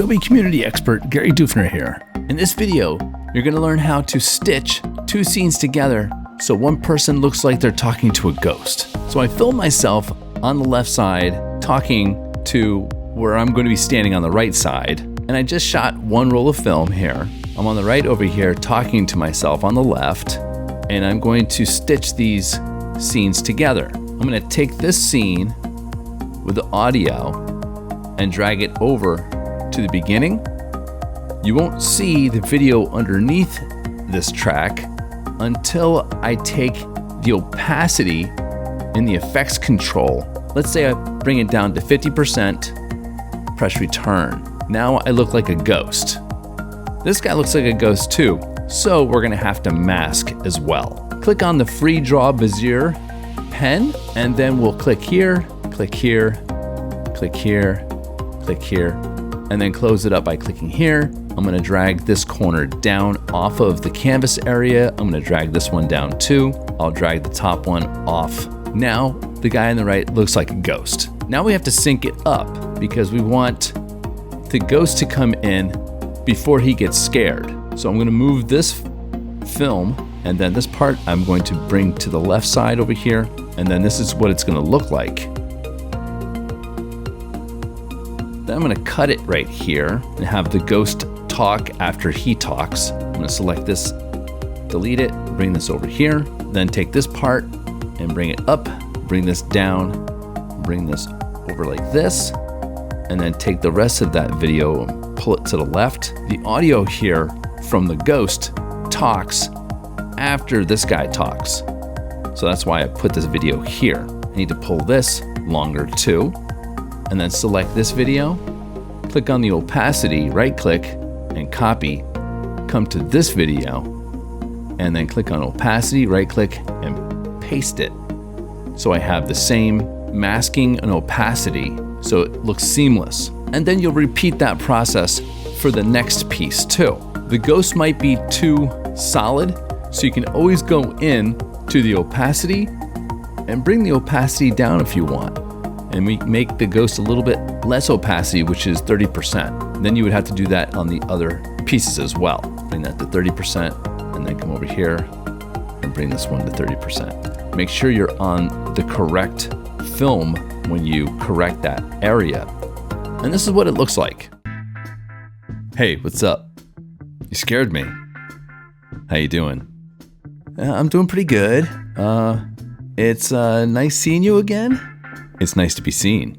Adobe community expert Gary Dufner here. In this video, you're going to learn how to stitch two scenes together so one person looks like they're talking to a ghost. So I filmed myself on the left side talking to where I'm going to be standing on the right side, and I just shot one roll of film here. I'm on the right over here talking to myself on the left, and I'm going to stitch these scenes together. I'm going to take this scene with the audio and drag it over to the beginning. You won't see the video underneath this track until I take the opacity in the effects control. Let's say I bring it down to 50%, press return. Now I look like a ghost. This guy looks like a ghost too, so we're gonna have to mask as well. Click on the free draw Bezier pen, and then we'll click here, click here, click here, click here, and then close it up by clicking here. I'm gonna drag this corner down off of the canvas area. I'm gonna drag this one down too. I'll drag the top one off. Now, the guy on the right looks like a ghost. Now we have to sync it up because we want the ghost to come in before he gets scared. So I'm gonna move this film, and then this part I'm going to bring to the left side over here, and then this is what it's gonna look like. Then I'm gonna cut it right here and have the ghost talk after he talks. I'm gonna select this, delete it, bring this over here, then take this part and bring it up, bring this down, bring this over like this, and then take the rest of that video and pull it to the left. The audio here from the ghost talks after this guy talks. So that's why I put this video here. I need to pull this longer too, and then select this video, click on the opacity, right click and copy, come to this video, and then click on opacity, right click and paste it. So I have the same masking and opacity so it looks seamless. And then you'll repeat that process for the next piece too. The ghost might be too solid, so you can always go in to the opacity and bring the opacity down if you want. And we make the ghost a little bit less opacity, which is 30%. Then you would have to do that on the other pieces as well. Bring that to 30% and then come over here and bring this one to 30%. Make sure you're on the correct film when you correct that area. And this is what it looks like. Hey, what's up? You scared me. How you doing? I'm doing pretty good. It's nice seeing you again. It's nice to be seen.